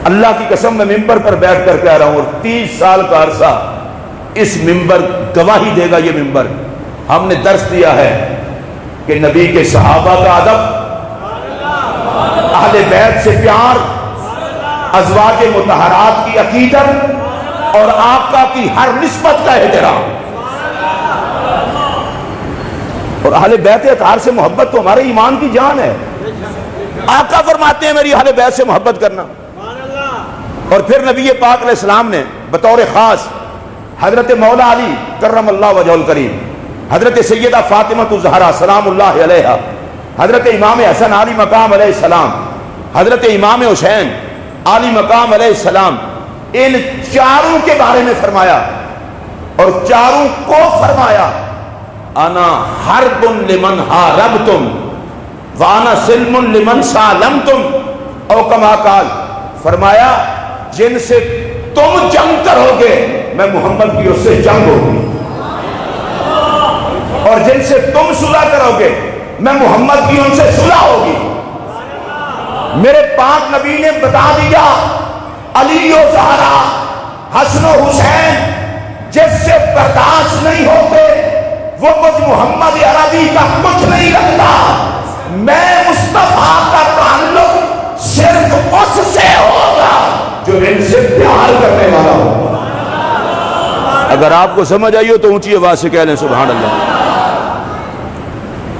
اللہ کی قسم میں ممبر پر بیٹھ کر کہہ رہا ہوں، اور 30 سال کا عرصہ اس ممبر گواہی دے گا، یہ ممبر ہم نے درس دیا ہے کہ نبی کے صحابہ کا ادب، اہل بیت سے پیار، ازواج مطہرات کی عقیدت اور آقا کی ہر نسبت کا احترام، اور اہل بیت اطہار سے محبت تو ہمارے ایمان کی جان ہے۔ آقا فرماتے ہیں میری اہل بیت سے محبت کرنا۔ اور پھر نبی پاک علیہ السلام نے بطور خاص حضرت مولا علی کرم اللہ وجہ الکریم، حضرت سیدہ فاطمہ الزہرا سلام اللہ علیہا، حضرت امام حسن علی مقام علیہ السلام، حضرت امام حسین علی مقام علیہ السلام، ان چاروں کے بارے میں فرمایا، اور چاروں کو فرمایا انا حرب لمن حاربتم وانا سلم لمن سالمتم، او کما قال، فرمایا جن سے تم جنگ کرو گے میں محمد کی اس سے جنگ ہوگی، اور جن سے تم صلح کرو گے میں محمد کی ان سے صلح ہوگی۔ میرے پاک نبی نے بتا دیا علی و زہرا، حسن و حسین جس سے برداشت نہیں ہوتے وہ مجھ محمد عربی کا کچھ نہیں رکھتا، میں مصطفیٰ کا تعلق صرف اس سے ہوگا جو ان سے پیار کرنے والا ہو۔ اگر آپ کو سمجھ آئی ہو تو اونچی آواز سے کہہ لیں سبحان اللہ۔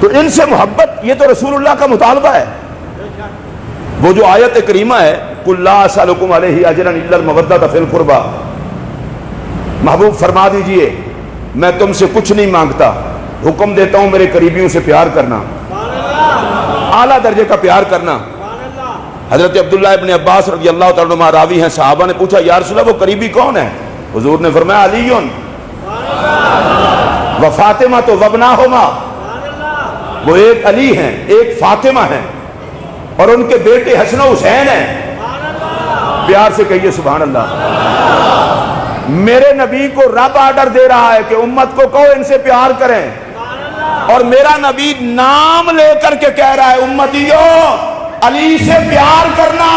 تو ان سے محبت، یہ تو رسول اللہ کا مطالبہ ہے۔ وہ جو آیت کریمہ ہے قُلْ لَا أَسْأَلُكُمْ عَلَيْهِ أَجْرًا إِلَّا الْمَوَدَّةَ فِي الْقُرْبَى، محبوب فرما دیجئے میں تم سے کچھ نہیں مانگتا، حکم دیتا ہوں میرے قریبیوں سے پیار کرنا، اعلیٰ درجے کا پیار کرنا۔ حضرت عبداللہ ابن عباس رضی اللہ تعالیٰ عنہ راوی ہیں، صحابہ نے پوچھا یا رسول اللہ وہ قریبی کون ہے؟ حضور نے فرمایا علی و فاطمہ تو وابناہما، وہ ایک علی ہیں ایک فاطمہ ہیں اور ان کے بیٹے حسن و حسین ہیں۔ پیار سے کہیے سبحان اللہ۔ میرے نبی کو رب آرڈر دے رہا ہے کہ امت کو کہو ان سے پیار کریں، اور میرا نبی نام لے کر کے کہہ رہا ہے امتیو علی سے پیار کرنا۔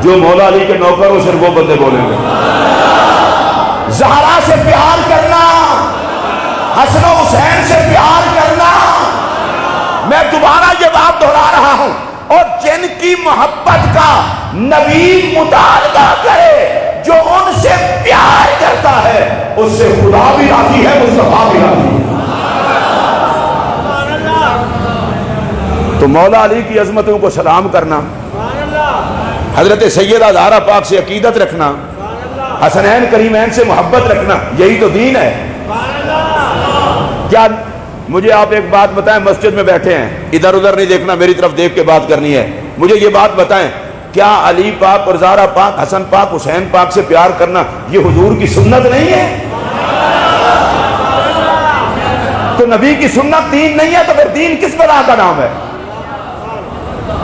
جو مولا علی کے نوکر ہو صرف وہ بندے بولیں گے۔ زہرا سے پیار کرنا، حسن و حسین سے پیار کرنا۔ میں دوبارہ یہ بات دہرا رہا ہوں، اور جن کی محبت کا نبی مطالبہ کرے، جو ان سے پیار کرتا ہے اس سے خدا بھی راضی ہے، مصطفیٰ بھی راضی ہے۔ تو مولا علی کی عظمتوں کو سلام کرنا، حضرت سیدہ زہرا پاک سے عقیدت رکھنا، حسنین کریمین سے محبت رکھنا، یہی تو دین ہے۔ کیا مجھے آپ ایک بات بتائیں، مسجد میں بیٹھے ہیں، ادھر ادھر نہیں دیکھنا، میری طرف دیکھ کے بات کرنی ہے، مجھے یہ بات بتائیں کیا علی پاک اور زہرا پاک، حسن پاک، حسین پاک سے پیار کرنا یہ حضور کی سنت نہیں ہے؟ تو نبی کی سنت دین نہیں ہے تو پھر دین کس بلا کا نام ہے؟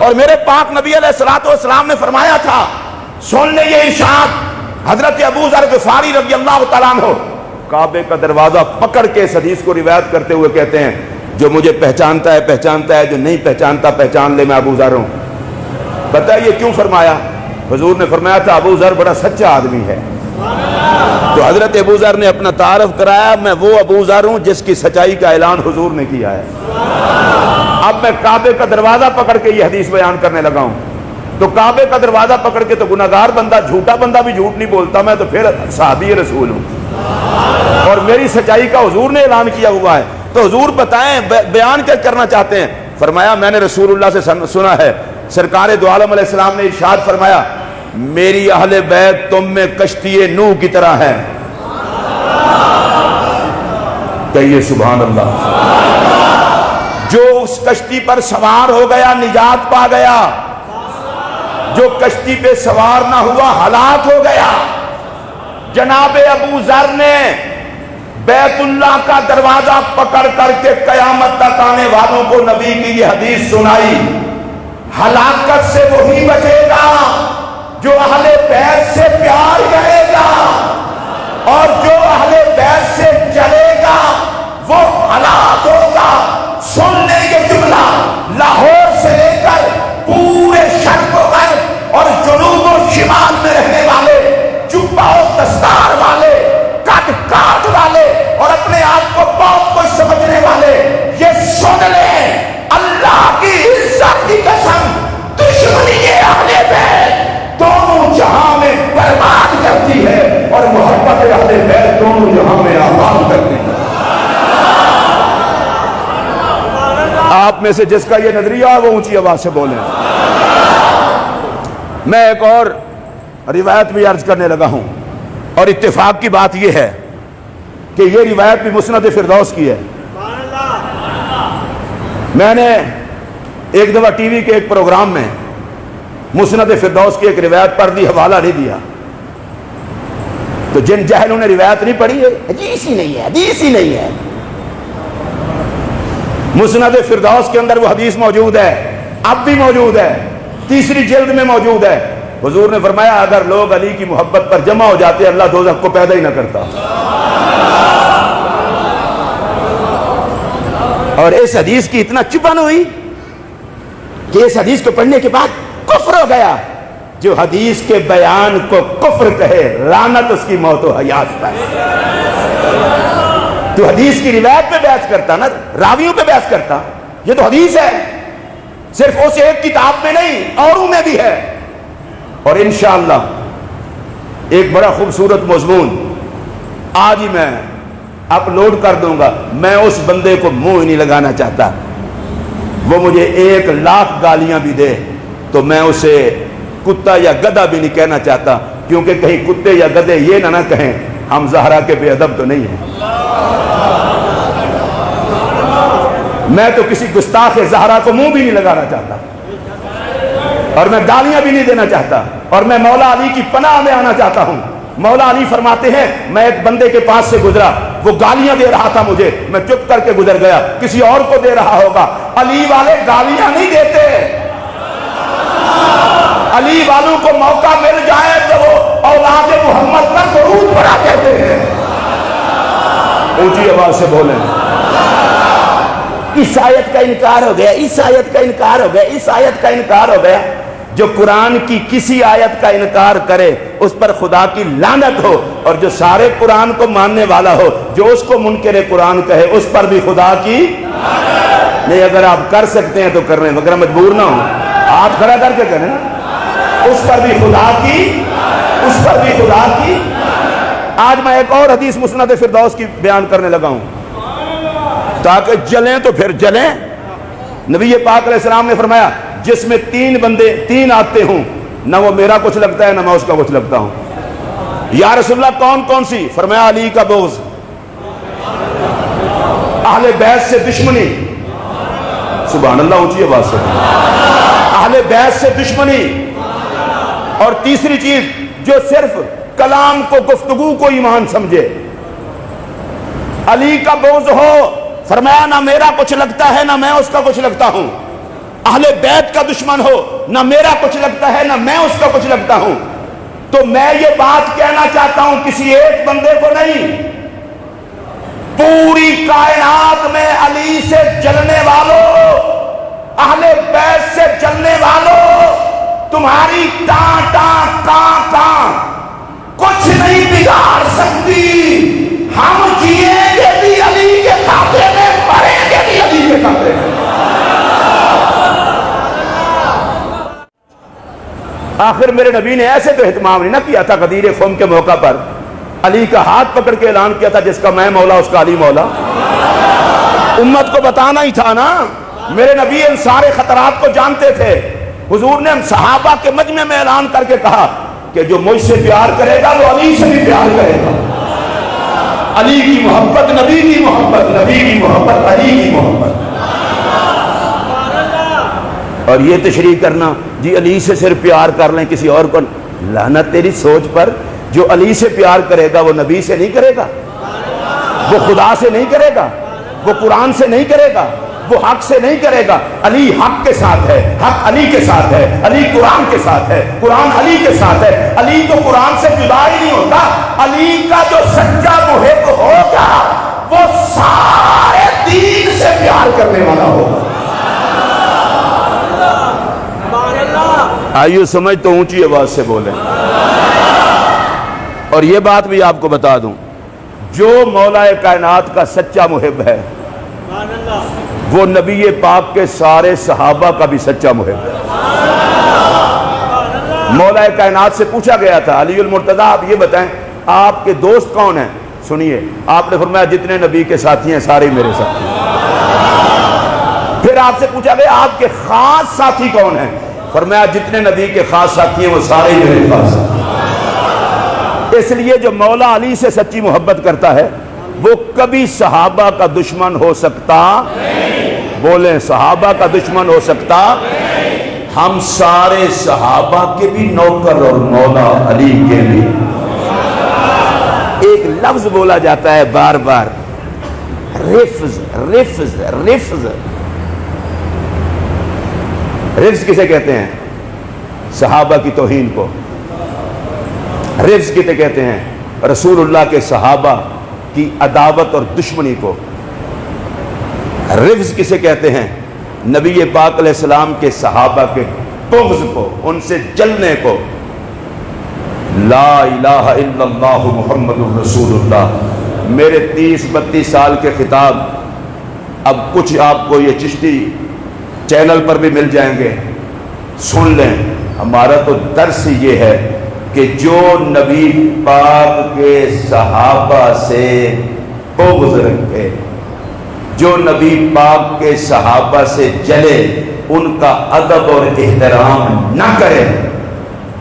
اور میرے پاک نبی علیہ الصلوۃ والسلام نے فرمایا تھا، سن لے یہ ارشاد، حضرت ابو ذر غفاری رضی اللہ تعالیٰ عنہ کعبے کا دروازہ پکڑ کے اس حدیث کو روایت کرتے ہوئے کہتے ہیں جو مجھے پہچانتا ہے پہچانتا ہے، جو نہیں پہچانتا پہچان لے میں ابو ذر ہوں۔ بتائیے کیوں فرمایا؟ حضور نے فرمایا تھا ابو ذر بڑا سچا آدمی ہے، تو حضرت ابو ذر نے اپنا تعارف کرایا، میں وہ ابو ذر ہوں جس کی سچائی کا اعلان حضور نے کیا ہے۔ اب میں کعبے کا دروازہ پکڑ کے یہ حدیث بیان کرنے لگا ہوں، تو کعبے کا دروازہ پکڑ کے تو گناہگار بندہ، جھوٹا بندہ بھی جھوٹ نہیں بولتا، میں تو پھر صحابی رسول ہوں، اور میری سچائی کا حضور نے اعلان کیا ہوا ہے۔ تو حضور بتائیں بیان کیا کرنا چاہتے ہیں؟ فرمایا میں نے رسول اللہ سے سنا ہے، سرکار دو عالم علیہ السلام نے ارشاد فرمایا میری اہل بیت تم میں کشتی نوح کی طرح ہے۔ کہیے سبحان اللہ۔ جو اس کشتی پر سوار ہو گیا نجات پا گیا، جو کشتی پہ سوار نہ ہوا ہلاک ہو گیا۔ جناب ابو ذر نے بیت اللہ کا دروازہ پکڑ کر کے قیامت تک آنے والوں کو نبی کی یہ حدیث سنائی، ہلاکت سے وہی بچے گا جو اہل بیت سے پیار کرے گا، اور جو اہل بیت سے چلے گا وہ ہلاک ہوگا۔ سن لیں یہ جملہ، لاہور سے لے کر پورے شرق و غرب میں سے جس کا یہ نظریہ ہے وہ اونچی آواز سے بولیں۔ میں ایک اور روایت بھی عرض کرنے لگا ہوں، اور اتفاق کی بات یہ ہے کہ یہ روایت بھی مسند فردوس کی ہے۔ میں نے ایک دفعہ ٹی وی کے ایک پروگرام میں مسند فردوس کی ایک روایت پڑھ دی، حوالہ نہیں دیا، تو جن جہلوں نے روایت نہیں پڑھی ہے، حدیث ہی نہیں ہے، حدیث ہی نہیں ہے۔ مسند فردوس کے اندر وہ حدیث موجود ہے، اب بھی موجود ہے، تیسری جلد میں موجود ہے۔ حضور نے فرمایا اگر لوگ علی کی محبت پر جمع ہو جاتے اللہ دوزخ کو پیدا ہی نہ کرتا۔ اور اس حدیث کی اتنا چپن ہوئی کہ اس حدیث کو پڑھنے کے بعد کفر ہو گیا۔ جو حدیث کے بیان کو کفر کہے لعنت اس کی موت و حیات پر۔ تو حدیث کی روایت پہ بحث کرتا نا، راویوں پہ بحث کرتا، یہ تو حدیث ہے، صرف اس ایک کتاب میں نہیں اوروں میں بھی ہے۔ اور انشاءاللہ ایک بڑا خوبصورت مضمون آج ہی میں اپلوڈ کر دوں گا۔ میں اس بندے کو منہ ہی نہیں لگانا چاہتا، وہ مجھے 1,00,000 گالیاں بھی دے تو میں اسے کتا یا گدھا بھی نہیں کہنا چاہتا، کیونکہ کہیں کتے یا گدھے یہ نہ کہیں ہم زہرا کے بے ادب تو نہیں ہیں۔ میں تو کسی گستاخ زہرا کو منہ بھی نہیں لگانا چاہتا، اور میں گالیاں بھی نہیں دینا چاہتا، اور میں مولا علی کی پناہ میں آنا چاہتا ہوں۔ مولا علی فرماتے ہیں میں ایک بندے کے پاس سے گزرا، وہ گالیاں دے رہا تھا مجھے، میں چپ کر کے گزر گیا، کسی اور کو دے رہا ہوگا۔ علی والے گالیاں نہیں دیتے، علی والوں کو موقع مل جائے تو وہ اولاد محمد پر درود پڑھا کہتے ہیں۔ اونچی آواز سے بولیں۔ اس آیت کا انکار ہو گیا، اس آیت کا انکار ہو گیا، اس آیت کا انکار ہو گیا۔ جو قرآن کی کسی آیت کا انکار کرے اس پر خدا کی لعنت ہو، اور جو سارے قرآن کو ماننے والا ہو جو اس کو منکر قرآن کہے اس پر بھی خدا کی نہیں۔ اگر آپ کر سکتے ہیں تو کر رہے ہیں، مگر مجبور نہ ہوں، ہاتھ کھڑا کر کے کریں، اس پر بھی خدا کی، اس پر بھی خدا کی۔ آج میں ایک اور حدیث مسند فردوس کی بیان کرنے لگا ہوں تاکہ جلیں تو پھر جلیں۔ نبی پاک علیہ السلام نے فرمایا جس میں 3 بندے 3 آتے ہوں، نہ وہ میرا کچھ لگتا ہے نہ میں اس کا کچھ لگتا ہوں۔ یا رسول اللہ کون کون سی؟ فرمایا علی کا بغض، اہل بیت سے دشمنی، سبحان اللہ اونچی آواز سے، اہل بیت سے دشمنی، اور تیسری چیز جو صرف کلام کو، گفتگو کو ایمان سمجھے۔ علی کا بغض ہو، فرمایا نہ میرا کچھ لگتا ہے نہ میں اس کا کچھ لگتا ہوں۔ اہل بیت کا دشمن ہو، نہ میرا کچھ لگتا ہے نہ میں اس کا کچھ لگتا ہوں۔ تو میں یہ بات کہنا چاہتا ہوں کسی ایک بندے کو نہیں، پوری کائنات میں علی سے جلنے والوں، اہل بیت سے جلنے والوں، تمہاری ٹاں ٹاں کاں کاں کچھ نہیں بگاڑ سکتی۔ ہم جیئیں گے بھی علی کے کعبے میں، مریں گے بھی علی کے کعبے میں۔ آخر میرے نبی نے ایسے تو اہتمام نہیں نہ کیا تھا غدیر خم کے موقع پر علی کا ہاتھ پکڑ کے اعلان کیا تھا جس کا میں مولا اس کا علی مولا۔ امت کو بتانا ہی تھا نا، میرے نبی ان سارے خطرات کو جانتے تھے۔ حضور نے صحابہ کے مجمع میں اعلان کر کے کہا کہ جو مجھ سے پیار کرے گا وہ علی سے بھی پیار کرے گا۔ علی کی محبت نبی کی محبت، نبی کی محبت علی کی محبت۔ اور یہ تشریح کرنا جی علی سے صرف پیار کر لیں کسی اور کو، لعنت تیری سوچ پر۔ جو علی سے پیار کرے گا وہ نبی سے نہیں کرے گا، وہ خدا سے نہیں کرے گا، وہ قرآن سے نہیں کرے گا، وہ حق سے نہیں کرے گا۔ علی حق کے ساتھ ہے، حق علی کے ساتھ ہے، علی قرآن کے ساتھ ہے، قرآن علی کے ساتھ ہے۔ علی تو قرآن سے جدا ہی نہیں ہوتا۔ علی کا جو سچا محب ہوگا وہ سارے دین سے پیار کرنے والا ہوگا۔ آئیو سمجھ تو اونچی آواز سے بولیں۔ اور یہ بات بھی آپ کو بتا دوں، جو مولا کائنات کا سچا محب ہے وہ نبی پاک کے سارے صحابہ کا بھی سچا محب ہے۔ مولا کائنات سے پوچھا گیا تھا علی المرتضی آپ یہ بتائیں آپ کے دوست کون ہیں؟ سنیے، آپ نے فرمایا جتنے نبی کے ساتھی ہیں سارے میرے ساتھی ہیں۔ پھر پھر آپ سے پوچھا گیا آپ کے خاص ساتھی کون ہیں؟ فرمایا جتنے نبی کے خاص ساتھی ہیں وہ سارے ہی میرے خاص ساتھی۔ اس لیے جو مولا علی سے سچی محبت کرتا ہے وہ کبھی صحابہ کا دشمن ہو سکتا نہیں۔ بولیں صحابہ کا دشمن ہو سکتا نہیں۔ ہم سارے صحابہ کے بھی نوکر اور مولا علی کے بھی۔ ایک لفظ بولا جاتا ہے بار بار، رفض رفض رفض۔ رفض کسے کہتے ہیں؟ صحابہ کی توہین کو۔ رفض کسے کہتے ہیں؟ رسول اللہ کے صحابہ کی عداوت اور دشمنی کو۔ رفض کسے کہتے ہیں؟ نبی پاک علیہ السلام کے صحابہ کے بغض کو، ان سے جلنے کو۔ لا الہ الا اللہ محمد الرسول اللہ۔ میرے 30-32 سال کے خطاب اب کچھ آپ کو یہ چشتی چینل پر بھی مل جائیں گے، سن لیں۔ ہمارا تو درس یہ ہے کہ جو نبی پاک کے صحابہ سے بغض رکھے، جو نبی پاک کے صحابہ سے جلے، ان کا ادب اور احترام نہ کرے،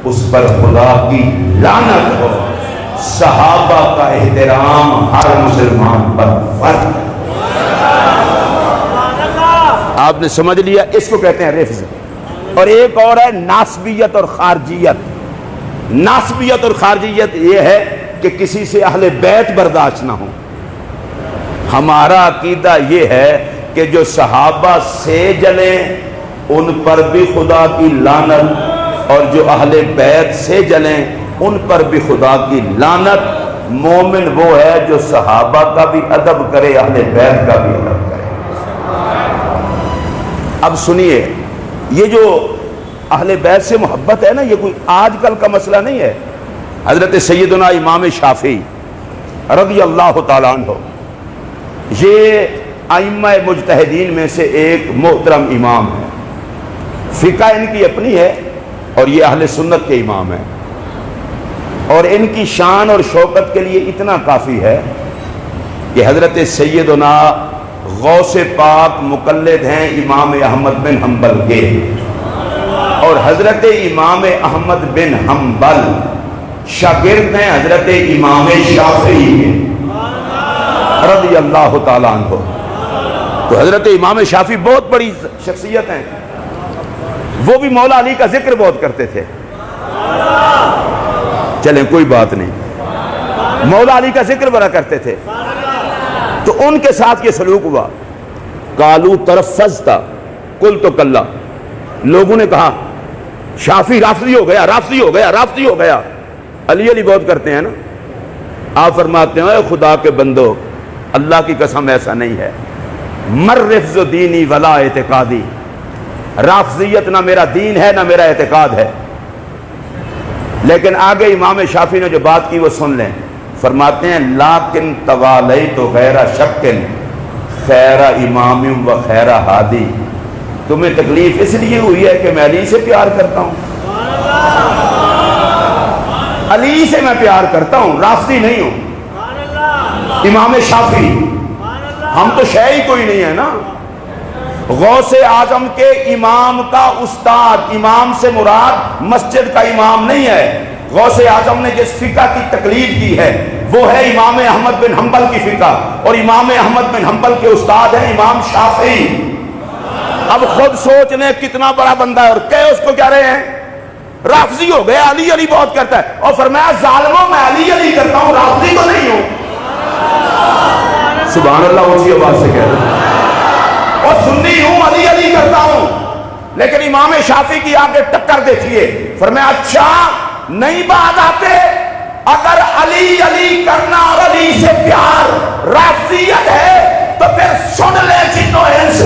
اس پر خدا کی لعنت ہو۔ صحابہ کا احترام ہر مسلمان پر فرض ہے۔ آپ نے سمجھ لیا، اس کو کہتے ہیں رفض۔ اور ایک اور ہے ناسبیت اور خارجیت۔ ناسبیت اور خارجیت یہ ہے کہ کسی سے اہل بیت برداشت نہ ہو۔ ہمارا عقیدہ یہ ہے کہ جو صحابہ سے جلیں ان پر بھی خدا کی لعنت، اور جو اہل بیت سے جلیں ان پر بھی خدا کی لعنت۔ مومن وہ ہے جو صحابہ کا بھی ادب کرے، اہل بیت کا بھی ادب کرے۔ اب سنیے، یہ جو اہل بیت سے محبت ہے نا، یہ کوئی آج کل کا مسئلہ نہیں ہے۔ حضرت سیدنا امام شافعی رضی اللہ تعالیٰ عنہ، یہ ائمہ مجتہدین میں سے ایک محترم امام ہے۔ فقہ ان کی اپنی ہے اور یہ اہل سنت کے امام ہیں، اور ان کی شان اور شوکت کے لیے اتنا کافی ہے کہ حضرت سیدنا غوث پاک مقلد ہیں امام احمد بن حنبل کے، اور حضرت امام احمد بن حنبل شاگرد ہیں حضرت امام شافعی کے رضی اللہ تعالیٰ عنہ۔ تو حضرت امام شافعی بہت بڑی شخصیت ہیں، وہ بھی مولا علی کا ذکر بہت کرتے تھے۔ چلیں کوئی بات نہیں، مولا علی کا ذکر بڑا کرتے تھے۔ تو ان کے ساتھ یہ سلوک ہوا، کالو ترفزت قلت کلا، لوگوں نے کہا شافعی رافضی ہو گیا، رافضی ہو گیا، رافضی ہو گیا۔ علی علی بہت کرتے ہیں نا۔ آپ فرماتے ہیں اے خدا کے بندو، اللہ کی قسم ایسا نہیں ہے۔ مر رفض دینی ولا اعتقادی، رافضیت نہ میرا دین ہے نہ میرا اعتقاد ہے۔ لیکن آگے امام شافعی نے جو بات کی وہ سن لیں۔ فرماتے ہیں لیکن توالیت غیر شک خیر امام و خیر ہادی، تمہیں تکلیف اس لیے ہوئی ہے کہ میں علی سے پیار کرتا ہوں، علی سے میں پیار کرتا ہوں، رافضی نہیں ہوں۔ امام شافعی، ہم تو شے ہی کوئی نہیں ہے نا۔ غوث اعظم کے امام کا استاد، امام سے مراد مسجد کا امام نہیں ہے۔ غوث اعظم نے جس فقہ کی تقلید کی ہے وہ ہے امام احمد بن حنبل کی فقہ، اور امام احمد بن حنبل کے استاد ہیں امام شافعی۔ اب خود سوچ لیں کتنا بڑا بندہ ہے، اور کہے اس کو کیا رہے ہیں رافضی ہو گیا، علی علی بہت کرتا ہے، اور فرمایا ظالموں میں علی علی کرتا ہوں، رافضی تو نہیں ہوں۔ سبحان اللہ، اونچی آواز سے کہہ رہے ہیں، اور سنی ہوں، علی علی کرتا ہوں۔ لیکن امام شافعی کی آگے ٹکر دیکھیے، فرمایا اچھا نہیں بات آتے، اگر علی علی کرنا اور علی سے پیار رافضیت ہے تو پھر سن لے جنو انس،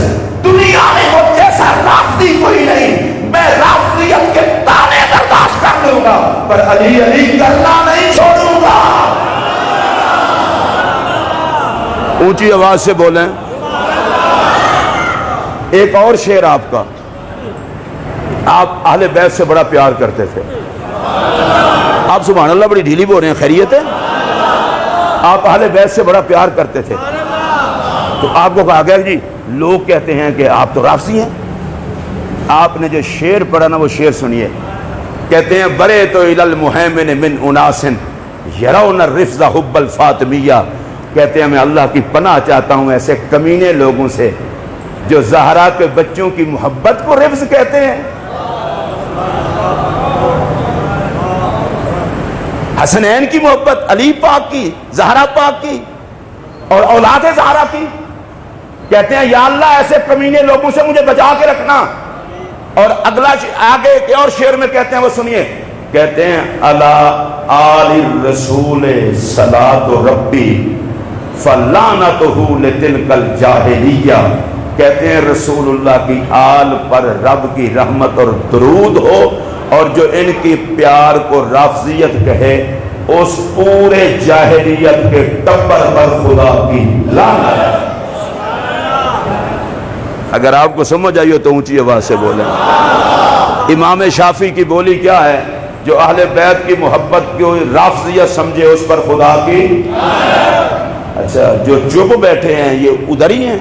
دنیا میں وہ جیسا رافضی کوئی نہیں۔ میں رافضیت کے تانے برداشت کر لوں گا پر علی علی کرنا نہیں چھوڑوں گا۔ اونچی آواز سے بولیں۔ ایک اور شعر آپ کا، آپ اہل بیت سے بڑا پیار کرتے تھے۔ آپ سبحان اللہ بڑی ڈھیلی بول رہے ہیں، خیریت ہے؟ آپ اہل بیت سے بڑا پیار کرتے تھے، تو آپ کو کہا گیا جی لوگ کہتے ہیں کہ آپ تو رافضی ہیں. آپ نے جو شعر پڑھا نا وہ شعر سنیے. کہتے ہیں برے تو الی المہیمن من اناس یرون الرفض حب الفاطمیہ. کہتے ہیں میں اللہ کی پناہ چاہتا ہوں ایسے کمینے لوگوں سے جو زہرا کے بچوں کی محبت کو رفض کہتے ہیں. حسنین کی محبت، علی پاک کی، زہرا پاک کی اور اولاد زہرا کی. کہتے ہیں یا اللہ ایسے کمینے لوگوں سے مجھے بچا کے رکھنا. اور اگلا آگے ایک اور شعر میں کہتے ہیں وہ سنیے. کہتے ہیں الا آل الرسول صلاۃ ربی فلعنتہ لتلک الجاہلیہ. کہتے ہیں رسول اللہ کی آل پر رب کی رحمت اور درود ہو، اور جو ان کی پیار کو رافضیت کہے اس پورے جاہلیت کے ٹبر پر خدا کی لعنت. اگر آپ کو سمجھ آئی ہو تو اونچی آواز سے بولیں. امام شافعی کی بولی کیا ہے؟ جو اہل بیت کی محبت کو رافضیت سمجھے اس پر خدا کی. اچھا جو چپ بیٹھے ہیں یہ ادھر ہی ہیں.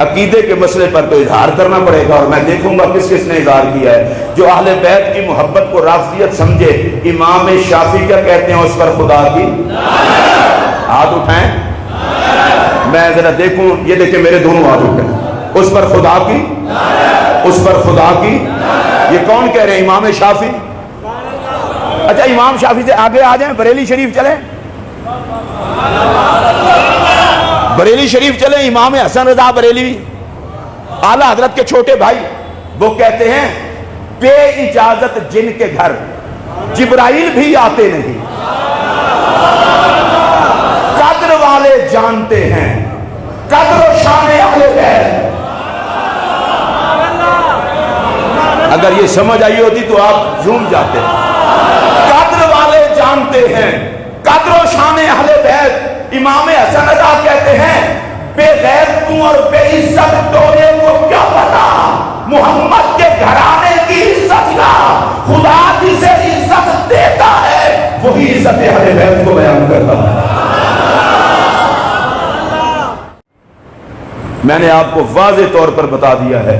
عقیدے کے مسئلے پر تو اظہار کرنا پڑے گا، اور میں دیکھوں گا کس کس نے اظہار کیا ہے. جو اہل بیت کی محبت کو رافضیت سمجھے امام شافعی کیا کہتے ہیں اس پر خدا کی. ہاتھ اٹھائیں میں ذرا دیکھوں. یہ دیکھیں میرے دونوں ہاتھ اٹھائیں. اس پر خدا کی، اس پر خدا کی. یہ کون کہہ رہے ہیں؟ امام شافعی. اچھا امام شافعی سے آگے آ جائیں، بریلی شریف چلیں. بریلی شریف چلیں. امام حسن رضا بریلی اعلیٰ حضرت کے چھوٹے بھائی، وہ کہتے ہیں بے اجازت جن کے گھر جبرائیل بھی آتے نہیں، قدر والے جانتے ہیں قدر و شان اہل بیت. اگر یہ سمجھ آئی ہوتی تو آپ جھوم جاتے. قدر والے جانتے ہیں قدر و شان اہل بیت. امام حسن رضا کہتے ہیں بے غیرتوں اور بے عزت ٹولے کو کیا پتا محمد کے گھرانے کی عزت کا. خدا جسے عزت دیتا ہے وہی عزت اہل بیت کو بیان کرتا ہے. میں نے آپ کو واضح طور پر بتا دیا ہے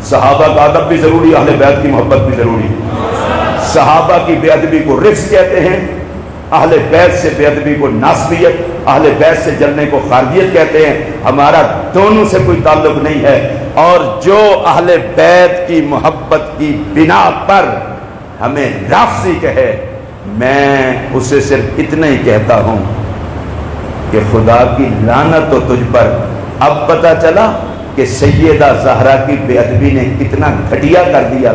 صحابہ کا ادب بھی ضروری، اہل بیت کی محبت بھی ضروری. صحابہ کی بے ادبی کو رفض کہتے ہیں، اہل بیت سے بے ادبی کو ناسبیت، اہل بیت سے جلنے کو خارجیت کہتے ہیں. ہمارا دونوں سے کوئی تعلق نہیں ہے. اور جو اہل بیت کی محبت کی بنا پر ہمیں رافضی کہے میں اسے صرف اتنا ہی کہتا ہوں کہ خدا کی لعنت ہو تجھ پر. اب پتہ چلا کہ سیدہ زہرا کی بے ادبی نے کتنا گھٹیا کر دیا.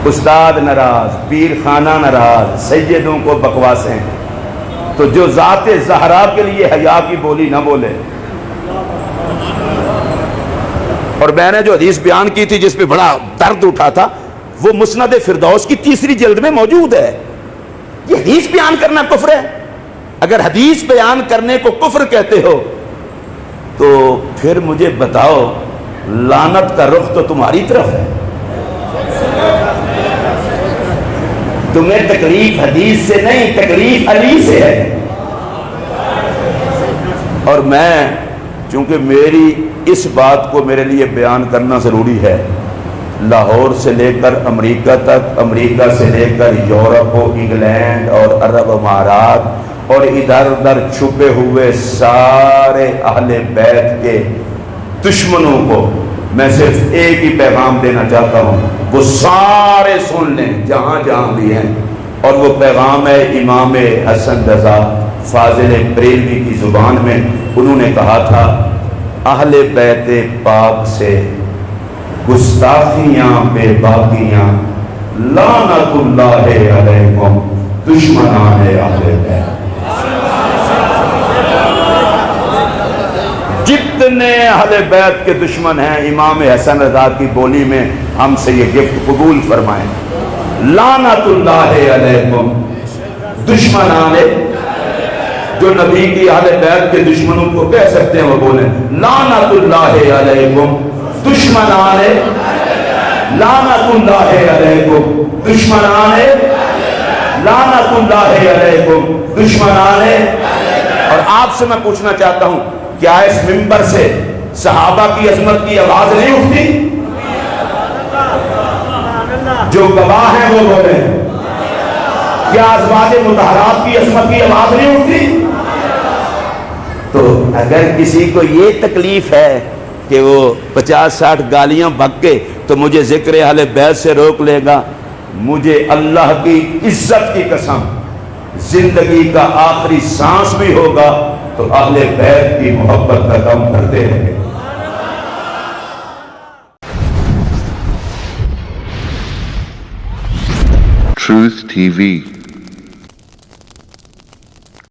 استاد ناراض، پیر خانہ ناراض، سیدوں کو بکواسیں. تو جو ذات زہرا کے لیے حیا کی بولی نہ بولے. اور میں نے جو حدیث بیان کی تھی جس پہ بڑا درد اٹھا تھا وہ مسند فردوس کی 3 جلد میں موجود ہے. یہ حدیث بیان کرنا کفر ہے؟ اگر حدیث بیان کرنے کو کفر کہتے ہو تو پھر مجھے بتاؤ لعنت کا رخ تو تمہاری طرف ہے. تمہیں تکلیف حدیث سے نہیں، تکلیف علی سے ہے. اور میں چونکہ میری اس بات کو میرے لیے بیان کرنا ضروری ہے، لاہور سے لے کر امریکہ تک، امریکہ سے لے کر یورپ و انگلینڈ اور عرب امارات اور ادھر ادھر چھپے ہوئے سارے اہل بیت کے دشمنوں کو میں صرف ایک ہی پیغام دینا چاہتا ہوں، وہ سارے سن لیں جہاں جہاں بھی ہیں. اور وہ پیغام ہے امام حسن رضا فاضل بریلوی کی زبان میں. انہوں نے کہا تھا اہل بیت پاک سے گستاخیاں بے باقیاں لعنت اللہ علیکم دشمنان اہل بیت. جتنے اہل بیت کے دشمن ہیں امام حسن رضا کی بولی میں ہم سے یہ گفٹ قبول فرمائیں. لعنت اللہ علیکم دشمنان. جو نبی کی اہل بیت کے دشمنوں کو کہہ سکتے ہیں وہ بولیں لعنت اللہ علیکم دشمنان، لعنت اللہ علیکم دشمنان، لعنت اللہ علیکم دشمنان. اور آپ سے میں پوچھنا چاہتا ہوں کیا اس منبر سے صحابہ کی عظمت کی آواز نہیں اٹھتی؟ جو گواہ ہیں وہ بولیں، کیا ازواج مطہرات کی عظمت کی آواز نہیں اٹھتی؟ تو اگر کسی کو یہ تکلیف ہے کہ وہ 50-60 گالیاں بک کے تو مجھے ذکر اہل بیت سے روک لے گا، مجھے اللہ کی عزت کی قسم زندگی کا آخری سانس بھی ہوگا تو اہل بیت کی محبت کا کم کرتے رہیں۔ Truth TV